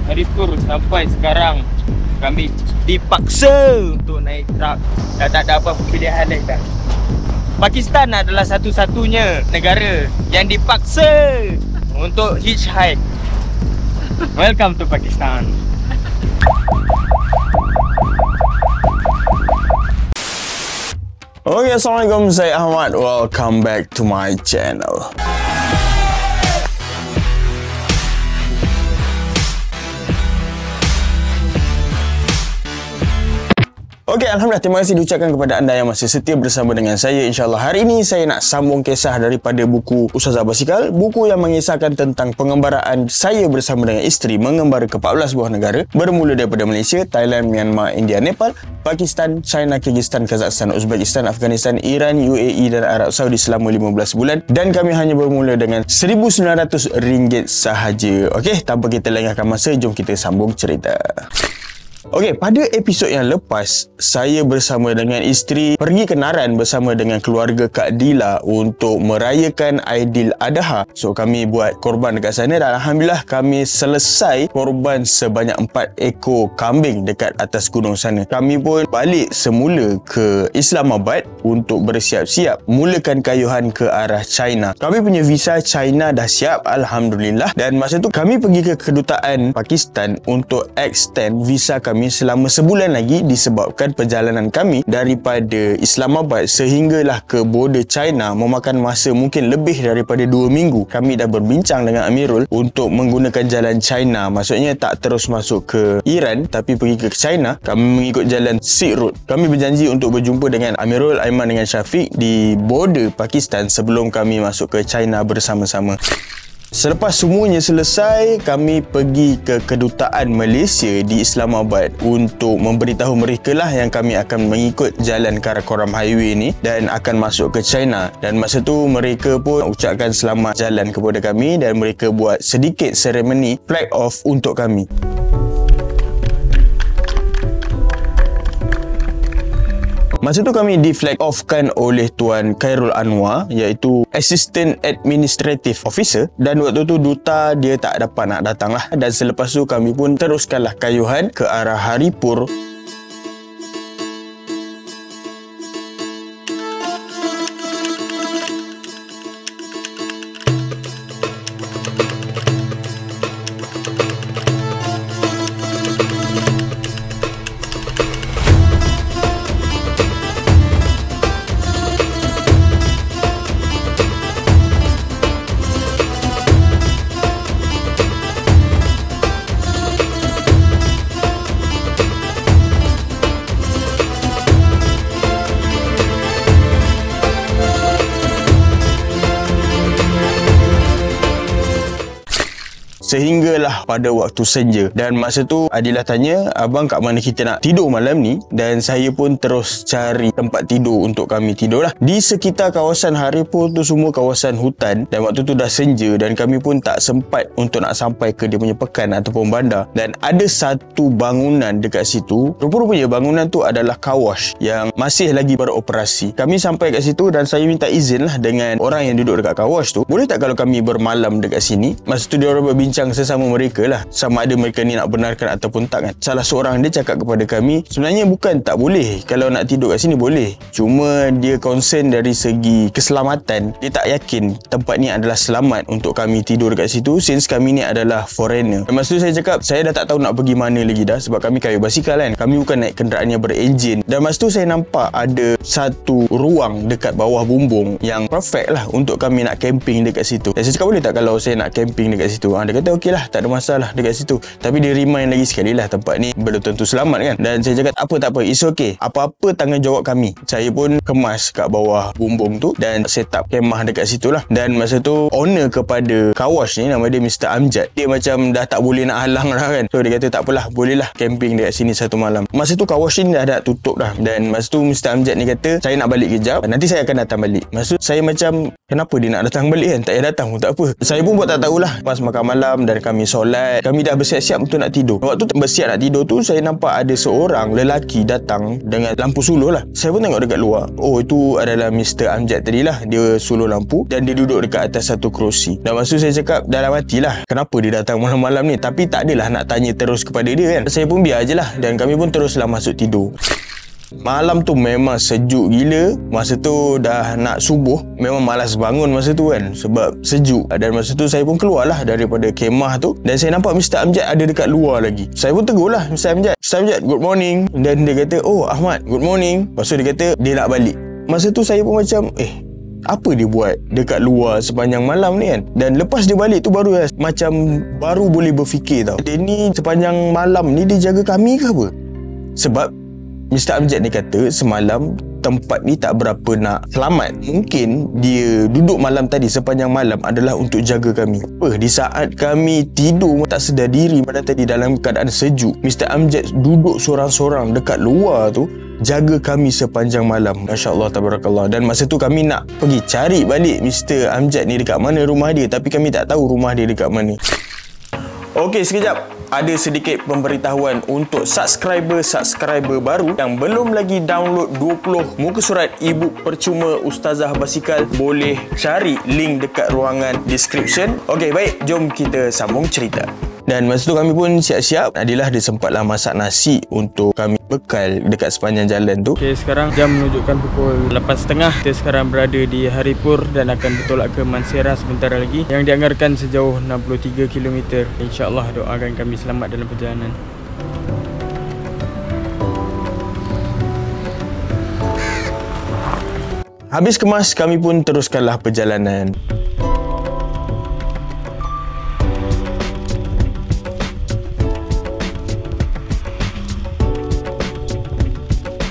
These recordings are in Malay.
Haripur sampai sekarang kami dipaksa untuk naik truk. Dah tak ada apa pilihan lain dah. Pakistan adalah satu-satunya negara yang dipaksa untuk hitchhike. Welcome to Pakistan. Okay, Assalamualaikum, saya Ahmad. Welcome back to my channel. Okey, Alhamdulillah, terima kasih diucapkan kepada anda yang masih setia bersama dengan saya. InsyaAllah hari ini saya nak sambung kisah daripada buku Ustazah Basikal. Buku yang mengisahkan tentang pengembaraan saya bersama dengan isteri mengembara ke 14 buah negara. Bermula daripada Malaysia, Thailand, Myanmar, India, Nepal, Pakistan, China, Kyrgyzstan, Kazakhstan, Uzbekistan, Afghanistan, Iran, UAE dan Arab Saudi selama 15 bulan. Dan kami hanya bermula dengan RM1,900 sahaja. Okey, tanpa kita lengahkan masa, jom kita sambung cerita. Okey, pada episod yang lepas, saya bersama dengan isteri pergi ke Naran bersama dengan keluarga Kak Dila untuk merayakan Aidil Adha. So, kami buat korban dekat sana dan Alhamdulillah kami selesai korban sebanyak 4 ekor kambing dekat atas gunung sana. Kami pun balik semula ke Islamabad untuk bersiap-siap mulakan kayuhan ke arah China. Kami punya visa China dah siap, Alhamdulillah. Dan masa tu kami pergi ke kedutaan Pakistan untuk extend visa kami selama sebulan lagi disebabkan perjalanan kami daripada Islamabad sehinggalah ke border China memakan masa mungkin lebih daripada 2 minggu. Kami dah berbincang dengan Amirul untuk menggunakan jalan China, maksudnya tak terus masuk ke Iran tapi pergi ke China. Kami mengikut jalan Silk Road. Kami berjanji untuk berjumpa dengan Amirul, Aiman dengan Syafiq di border Pakistan sebelum kami masuk ke China bersama-sama. Selepas semuanya selesai, kami pergi ke kedutaan Malaysia di Islamabad untuk memberitahu mereka lah yang kami akan mengikut jalan Karakoram Highway ni dan akan masuk ke China. Dan masa tu mereka pun ucapkan selamat jalan kepada kami dan mereka buat sedikit seremoni flag off untuk kami. Masa tu kami di flag off-kan oleh Tuan Khairul Anwar, iaitu Assistant Administrative Officer, dan waktu tu duta dia tak dapat nak datang lah. Dan selepas tu kami pun teruskanlah kayuhan ke arah Haripur. Sehinggalah pada waktu senja. Dan masa tu Adilah tanya, abang kat mana kita nak tidur malam ni? Dan saya pun terus cari tempat tidur untuk kami tidur lah. Di sekitar kawasan Haripur tu semua kawasan hutan. Dan waktu tu dah senja dan kami pun tak sempat untuk nak sampai ke dia punya pekan ataupun bandar. Dan ada satu bangunan dekat situ. Rupa-rupanya bangunan tu adalah car wash yang masih lagi beroperasi. Kami sampai kat situ dan saya minta izin lah dengan orang yang duduk dekat car wash tu. Boleh tak kalau kami bermalam dekat sini? Masa tu dia orang berbincang sesama mereka lah, sama ada mereka ni nak benarkan ataupun tak kan. Salah seorang dia cakap kepada kami, sebenarnya bukan tak boleh, kalau nak tidur kat sini boleh, cuma dia concern dari segi keselamatan. Dia tak yakin tempat ni adalah selamat untuk kami tidur kat situ since kami ni adalah foreigner. Dan masa tu saya cakap, saya dah tak tahu nak pergi mana lagi dah sebab kami kayu basikal kan, kami bukan naik kenderaan yang berenjin. Dan masa tu saya nampak ada satu ruang dekat bawah bumbung yang perfect lah untuk kami nak camping dekat situ. Dan saya cakap, boleh tak kalau saya nak camping dekat situ? Dia kata okey lah, tak ada masalah dekat situ. Tapi dia remind lagi sekali lah, tempat ni belum tentu selamat kan. Dan saya cakap tak apa, it's okay, apa-apa tanggungjawab kami. Saya pun kemas kat bawah bumbung tu dan set up kemah dekat situ lah. Dan masa tu owner kepada car wash ni, nama dia Mr. Amjad, dia macam dah tak boleh nak halang dah kan. So dia kata tak apalah, boleh lah camping dekat sini satu malam. Masa tu car wash ni dah tutup dah. Dan masa tu Mr. Amjad ni kata, saya nak balik kejap, nanti saya akan datang balik. Masa tu saya macam, kenapa dia nak datang balik kan? Tak payah datang pun tak apa. Saya pun buat tak tahulah. Pas makan malam malam dan kami solat. Kami dah bersiap-siap untuk nak tidur. Waktu bersiap nak tidur tu, saya nampak ada seorang lelaki datang dengan lampu suluh lah. Saya pun tengok dekat luar. Oh, itu adalah Mr. Amjad tadi lah. Dia suluh lampu dan dia duduk dekat atas satu kerusi. Dan masa tu saya cakap dalam hati lah, kenapa dia datang malam-malam ni? Tapi tak adalah nak tanya terus kepada dia kan. Saya pun biar je lah. Dan kami pun teruslah masuk tidur. Malam tu memang sejuk gila. Masa tu dah nak subuh. Memang malas bangun masa tu kan, sebab sejuk. Dan masa tu saya pun keluarlah daripada kemah tu. Dan saya nampak Mr. Amjad ada dekat luar lagi. Saya pun tegur lah Mr. Amjad. Mr. Amjad, good morning. Dan dia kata, oh Ahmad, good morning. Lepas tu dia kata dia nak balik. Masa tu saya pun macam, apa dia buat dekat luar sepanjang malam ni kan. Dan lepas dia balik tu baru macam baru boleh berfikir tau, dia ni sepanjang malam ni dia jaga kami ke apa? Sebab Mr. Amjad ni kata semalam tempat ni tak berapa nak selamat. Mungkin dia duduk malam tadi sepanjang malam adalah untuk jaga kami. Di saat kami tidur tak sedar diri pada tadi dalam keadaan sejuk, Mr. Amjad duduk sorang-sorang dekat luar tu jaga kami sepanjang malam. Masya Allah, tabarakallah. Dan masa tu kami nak pergi cari balik Mr. Amjad ni dekat mana rumah dia, tapi kami tak tahu rumah dia dekat mana. Okey, sekejap. Ada sedikit pemberitahuan untuk subscriber baru yang belum lagi download 20 muka surat e-book percuma Ustazah Basikal. Boleh cari link dekat ruangan description. Okey, baik. Jom kita sambung cerita. Dan masa tu kami pun siap-siap. Nadilah dia sempatlah masak nasi untuk kami bekal dekat sepanjang jalan tu. Okey, sekarang jam menunjukkan pukul 8.30. Kita sekarang berada di Haripur dan akan bertolak ke Mansehra sebentar lagi, yang dianggarkan sejauh 63 km. InsyaAllah doakan kami selamat dalam perjalanan. Habis kemas, kami pun teruskanlah perjalanan.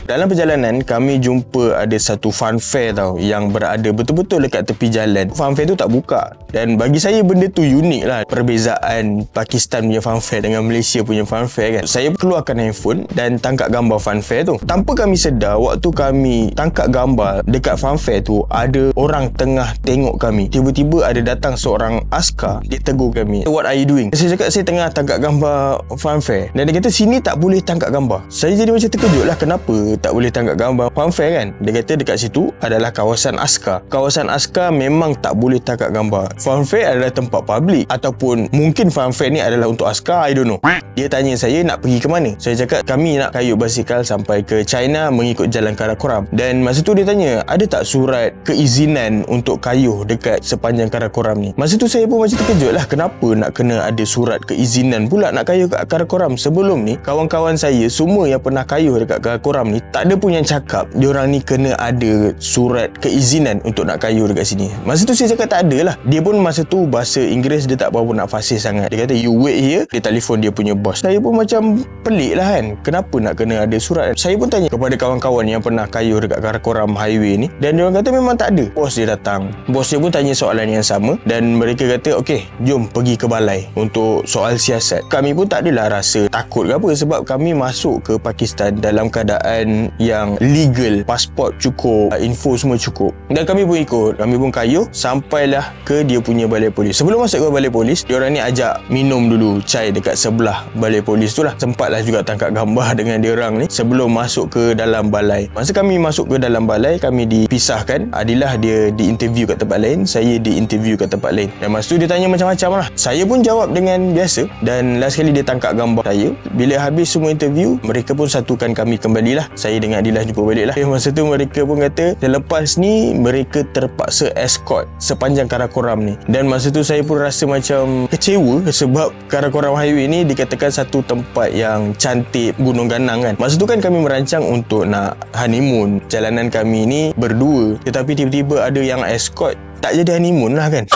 Dalam perjalanan, kami jumpa ada satu fun fair tau, yang berada betul-betul dekat tepi jalan. Fun fair tu tak buka. Dan bagi saya benda tu unik lah. Perbezaan Pakistan punya fun fair dengan Malaysia punya fun fair kan. Saya keluarkan handphone dan tangkap gambar fun fair tu. Tanpa kami sedar, waktu kami tangkap gambar dekat fun fair tu, ada orang tengah tengok kami. Tiba-tiba ada datang seorang askar. Dia tegur kami, "What are you doing?" Saya cakap, "Saya tengah tangkap gambar fun fair." Dan dia kata, "Sini tak boleh tangkap gambar." Saya jadi macam terkejut lah, kenapa tak boleh tangkap gambar fun fair kan. Dia kata dekat situ adalah kawasan askar. Kawasan askar memang tak boleh tangkap gambar. Fun fair adalah tempat public, ataupun mungkin fun fair ni adalah untuk askar, I don't know. Dia tanya saya nak pergi ke mana. Saya cakap kami nak kayuh basikal sampai ke China mengikut jalan Karakoram. Dan masa tu dia tanya, ada tak surat keizinan untuk kayuh dekat sepanjang Karakoram ni. Masa tu saya pun macam terkejut lah, kenapa nak kena ada surat keizinan pula nak kayuh kat Karakoram. Sebelum ni kawan-kawan saya semua yang pernah kayuh dekat Karakoram ni, tak ada pun yang cakap diorang ni kena ada surat keizinan untuk nak kayuh dekat sini. Masa tu saya cakap tak ada lah. Dia pun masa tu bahasa Inggeris dia tak berapa nak fasih sangat. Dia kata you wait here. Dia telefon dia punya bos. Saya pun macam pelik lah kan, kenapa nak kena ada surat. Saya pun tanya kepada kawan-kawan yang pernah kayuh dekat Karakoram highway ni, dan diorang kata memang tak ada. Bos dia datang, bos dia pun tanya soalan yang sama, dan mereka kata okey, jom pergi ke balai untuk soal siasat. Kami pun tak adalah rasa takut ke apa, sebab kami masuk ke Pakistan dalam keadaan yang legal, pasport cukup, info semua cukup. Dan kami pun ikut, kami pun kayuh sampailah ke dia punya balai polis. Sebelum masuk ke balai polis, diorang ni ajak minum dulu chai dekat sebelah balai polis tu lah. Sempatlah juga tangkap gambar dengan diorang ni sebelum masuk ke dalam balai. Masa kami masuk ke dalam balai, kami dipisahkan. Adilah dia diinterview kat tempat lain, saya diinterview kat tempat lain. Dan masa tu dia tanya macam-macam lah. Saya pun jawab dengan biasa, dan last kali dia tangkap gambar saya. Bila habis semua interview, mereka pun satukan kami kembali lah. Saya dengan Adilah jumpa balik lah. Masa tu mereka pun kata selepas ni mereka terpaksa escort sepanjang Karakoram ni. Dan masa tu saya pun rasa macam kecewa, sebab Karakoram highway ni dikatakan satu tempat yang cantik, gunung ganang kan. Masa tu kan kami merancang untuk nak honeymoon. Jalanan kami ni berdua, tetapi tiba-tiba ada yang escort. Tak jadi honeymoon lah kan.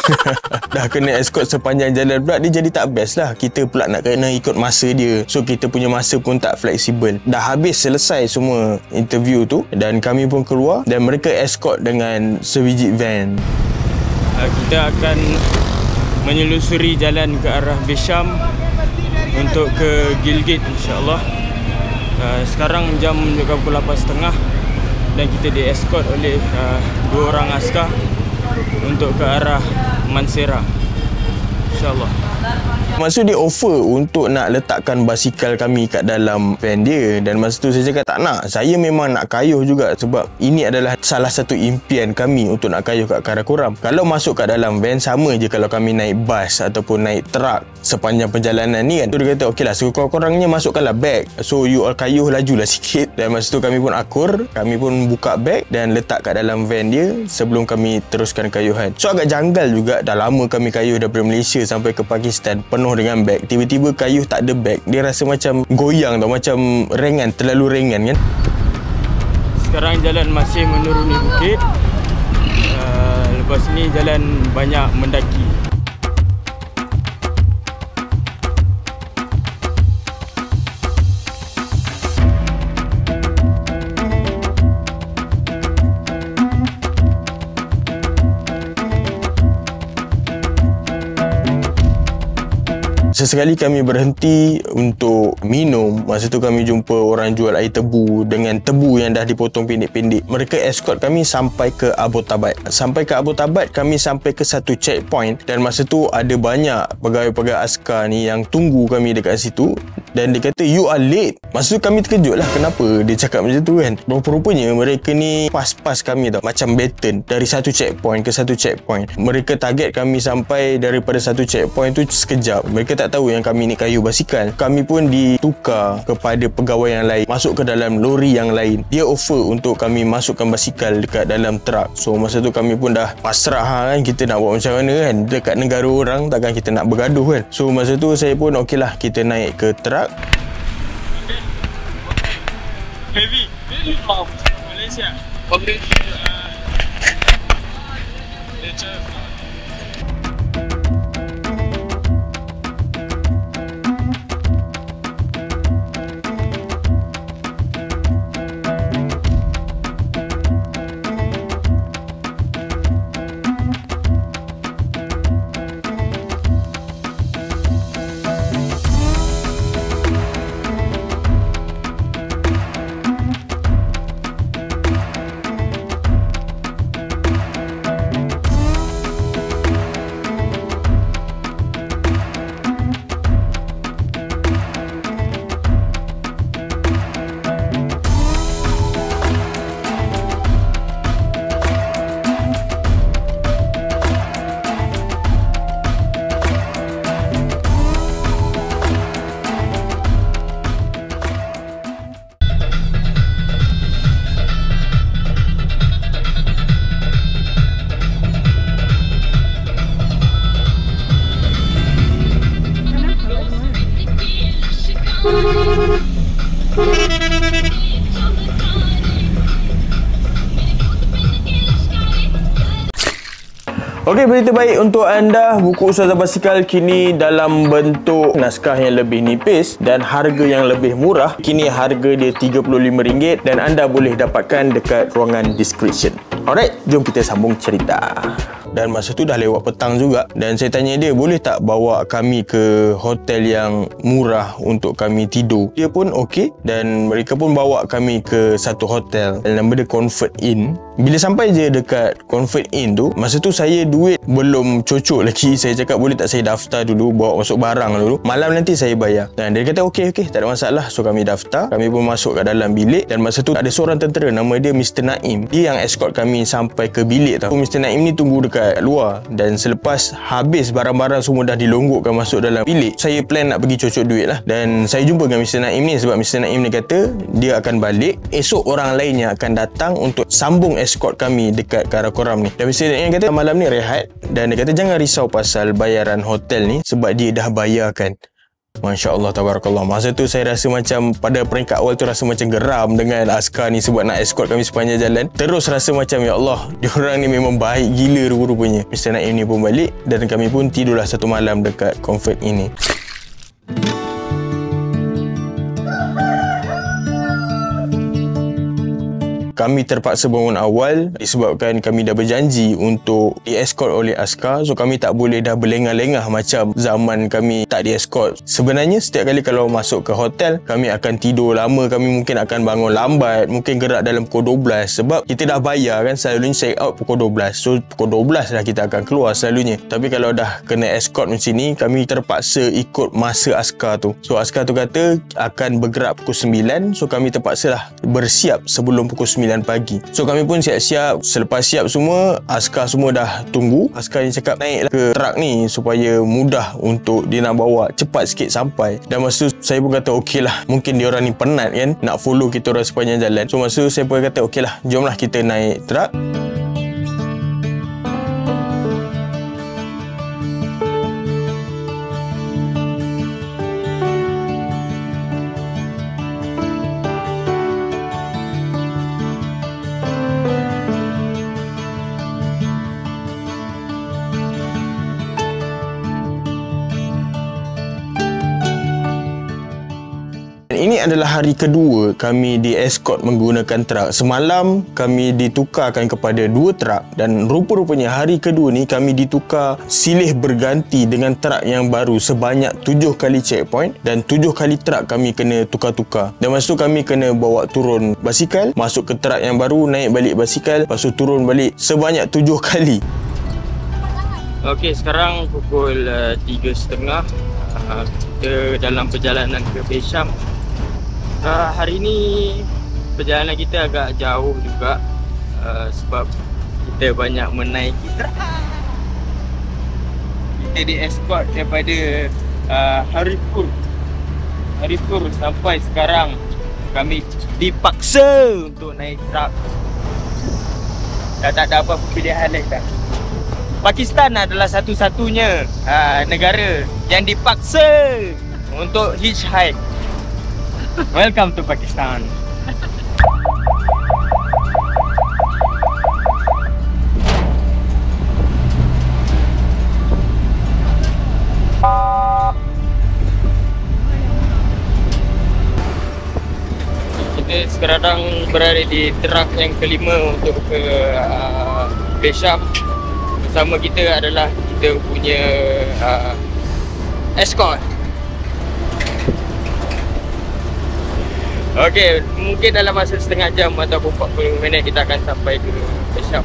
Dah kena escort sepanjang jalan pula, dia jadi tak best lah. Kita pula nak kena ikut masa dia, so kita punya masa pun tak fleksibel. Dah habis selesai semua interview tu, dan kami pun keluar, dan mereka escort dengan sebiji van. Kita akan menyelusuri jalan ke arah Bisham untuk ke Gilgit, insyaAllah. Sekarang jam menunjukkan pukul 8.30, dan kita di-escort oleh 2 orang askar untuk ke arah Mansehra. InsyaAllah. Masa dia offer untuk nak letakkan basikal kami kat dalam van dia, dan masa tu saya cakap tak nak. Saya memang nak kayuh juga sebab ini adalah salah satu impian kami untuk nak kayuh kat Karakoram. Kalau masuk kat dalam van sama je kalau kami naik bas ataupun naik truk sepanjang perjalanan ni kan. Tu dia kata okeylah, sekurang-kurangnya masukkanlah beg. So you all kayuh lajulah sikit. Dan masa tu kami pun akur, kami pun buka beg dan letak kat dalam van dia sebelum kami teruskan kayuhan. So agak janggal juga, dah lama kami kayuh daripada Malaysia sampai ke Pakistan penuh dengan beg. Tiba-tiba kayuh tak ada beg. Dia rasa macam goyang tau, macam ringan, terlalu ringan kan. Sekarang jalan masih menuruni bukit. Lepas ni jalan banyak mendaki. Sesekali kami berhenti untuk minum. Masa tu kami jumpa orang jual air tebu dengan tebu yang dah dipotong pendek-pendek. Mereka escort kami sampai ke Abbottabad. Sampai ke Abbottabad, kami sampai ke satu checkpoint, dan masa tu ada banyak pegawai-pegawai askar ni yang tunggu kami dekat situ. Dan dia kata you are late. Masa tu kami terkejut lah, kenapa dia cakap macam tu kan. Rupa-rupanya mereka ni pas-pas kami tau, macam baton dari satu checkpoint ke satu checkpoint. Mereka target kami sampai daripada satu checkpoint tu sekejap. Mereka tak tahu yang kami ni kayuh basikal. Kami pun ditukar kepada pegawai yang lain, masuk ke dalam lori yang lain. Dia offer untuk kami masukkan basikal dekat dalam truk. So masa tu kami pun dah pasrah kan, kita nak buat macam mana kan, dekat negara orang takkan kita nak bergaduh kan. So masa tu saya pun okeylah, kita naik ke truk. Heavy from Malaysia. Okey, berita baik untuk anda. Buku Ustazah Basikal kini dalam bentuk naskah yang lebih nipis dan harga yang lebih murah. Kini harga dia RM35 dan anda boleh dapatkan dekat ruangan description. Alright, jom kita sambung cerita. Dan masa tu dah lewat petang juga, dan saya tanya dia boleh tak bawa kami ke hotel yang murah untuk kami tidur. Dia pun okey, dan mereka pun bawa kami ke satu hotel, nama dia Comfort Inn. Bila sampai je dekat Comfort Inn tu, masa tu saya duit belum cocok lagi. Saya cakap boleh tak saya daftar dulu, bawa masuk barang dulu, malam nanti saya bayar. Dan dia kata okey, tak ada masalah. So kami daftar, kami pun masuk kat dalam bilik, dan masa tu ada seorang tentera nama dia Mr. Naim. Dia yang escort kami sampai ke bilik tau. Mr. Naim ni tunggu dekat luar, dan selepas habis barang-barang semua dah dilonggokkan masuk dalam bilik, saya plan nak pergi cocok duit lah. Dan saya jumpa dengan Mr. Naim ni sebab Mr. Naim ni kata dia akan balik, esok orang lainnya akan datang untuk sambung escort kami dekat Karakoram ni. Dan Mr. Naim kata malam ni rehat, dan dia kata jangan risau pasal bayaran hotel ni sebab dia dah bayarkan. Masya Allah, tabarakallah. Masa tu saya rasa macam pada peringkat awal tu rasa macam geram dengan askar ni sebab nak escort kami sepanjang jalan. Terus rasa macam ya Allah, diorang ni memang baik gila rupa-rupanya. Mr. Naim ni pun balik, dan kami pun tidurlah satu malam dekat Comfort ini. kami terpaksa bangun awal disebabkan kami dah berjanji untuk di-escort oleh askar. So kami tak boleh dah berlengah-lengah macam zaman kami tak di-escort. Sebenarnya setiap kali kalau masuk ke hotel, kami akan tidur lama, kami mungkin akan bangun lambat, mungkin gerak dalam pukul 12 sebab kita dah bayar kan, selalunya check out pukul 12. So pukul 12 dah kita akan keluar selalunya. Tapi kalau dah kena escort macam ni, kami terpaksa ikut masa askar tu. So askar tu kata akan bergerak pukul 9. So kami terpaksa lah bersiap sebelum pukul 9 pagi. So kami pun siap-siap. Selepas siap semua, askar semua dah tunggu. Askar ni cakap naiklah ke truk ni supaya mudah untuk dia nak bawa cepat sikit sampai. Dan masa tu saya pun kata okey lah, mungkin dia orang ni penat kan nak follow kita orang sepanjang jalan. So masa tu saya pun kata okey lah, jomlah kita naik truk. Ini adalah hari kedua kami di-escort menggunakan truk. Semalam kami ditukarkan kepada 2 truk dan rupa-rupanya hari kedua ni kami ditukar silih berganti dengan truk yang baru sebanyak 7 kali checkpoint dan 7 kali truk kami kena tukar-tukar. Dan masa tu kami kena bawa turun basikal, masuk ke truk yang baru, naik balik basikal, lepas tu turun balik sebanyak 7 kali. Okey, sekarang pukul 3.30. Kita dalam perjalanan ke Besham. Hari ni perjalanan kita agak jauh juga sebab kita banyak menaiki truk. Kita di-escort daripada Haripur sampai sekarang kami dipaksa untuk naik truk. Dah tak ada apa pilihan lain dah. Pakistan adalah satu-satunya negara yang dipaksa untuk hitchhike. Welcome to Pakistan. Kita sekarang berada di truk yang kelima untuk ke Besham. Bersama kita adalah kita punya escort. Okey, mungkin dalam masa setengah jam ataupun 40 minit kita akan sampai ke Besham.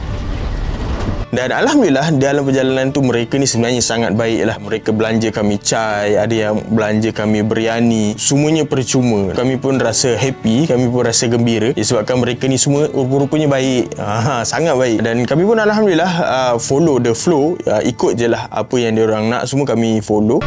Dan Alhamdulillah dalam perjalanan tu mereka ni sebenarnya sangat baik lah. Mereka belanja kami chai, ada yang belanja kami biryani. Semuanya percuma. Kami pun rasa happy, kami pun rasa gembira disebabkan mereka ni semua rupa-rupanya baik. Sangat baik. Dan kami pun Alhamdulillah follow the flow. Ikut je lah apa yang diorang nak, semua kami follow.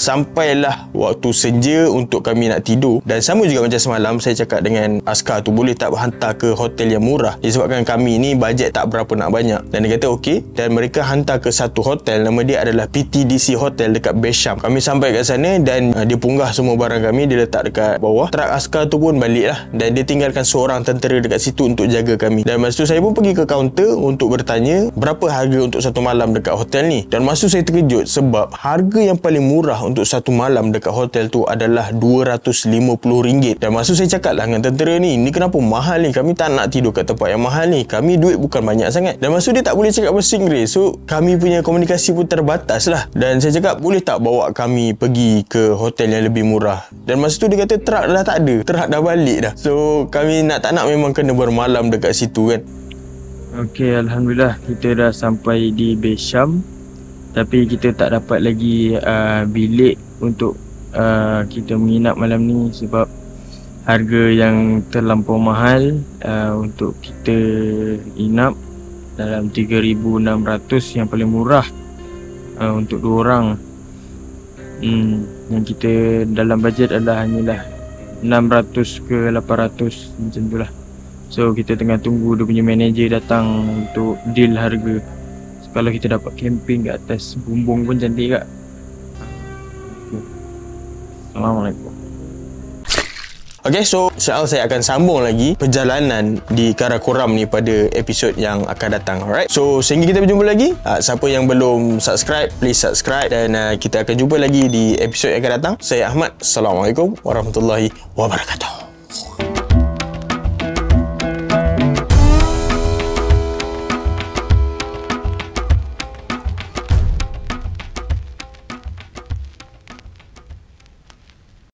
Sampailah waktu senja untuk kami nak tidur. Dan sama juga macam semalam, saya cakap dengan askar tu, boleh tak hantar ke hotel yang murah, disebabkan kami ni bajet tak berapa nak banyak. Dan dia kata okey, dan mereka hantar ke satu hotel, nama dia adalah PTDC Hotel dekat Besham. Kami sampai kat sana dan dia punggah semua barang kami, dia letak dekat bawah. Truk askar tu pun balik lah, dan dia tinggalkan seorang tentera dekat situ untuk jaga kami. Dan masa tu saya pun pergi ke kaunter untuk bertanya berapa harga untuk satu malam dekat hotel ni. Dan masa tu saya terkejut sebab harga yang paling murah untuk satu malam dekat hotel tu adalah RM250. Dan masa saya cakap lah dengan tentera ni kenapa mahal ni, kami tak nak tidur kat tempat yang mahal ni, kami duit bukan banyak sangat. Dan masa dia tak boleh cakap bahasa Inggeris, so kami punya komunikasi pun terbatas lah. Dan saya cakap boleh tak bawa kami pergi ke hotel yang lebih murah. Dan masa tu dia kata truk dah tak ada, truk dah balik dah. So kami tak nak memang kena bermalam dekat situ kan. Okey, Alhamdulillah kita dah sampai di Besham. Tapi kita tak dapat lagi bilik untuk kita menginap malam ni sebab harga yang terlampau mahal untuk kita inap dalam 3,600 yang paling murah untuk 2 orang. Yang kita dalam bajet adalah hanyalah 600 ke 800 macam tu lah. So kita tengah tunggu dia punya manager datang untuk deal harga. Kalau kita dapat camping kat atas bumbung pun cantik kak. Assalamualaikum. Okay, so insyaAllah saya akan sambung lagi perjalanan di Karakoram ni pada episod yang akan datang. Alright, so sehingga kita berjumpa lagi. Siapa yang belum subscribe, please subscribe. Dan kita akan jumpa lagi di episod yang akan datang. Saya Ahmad. Assalamualaikum warahmatullahi wabarakatuh.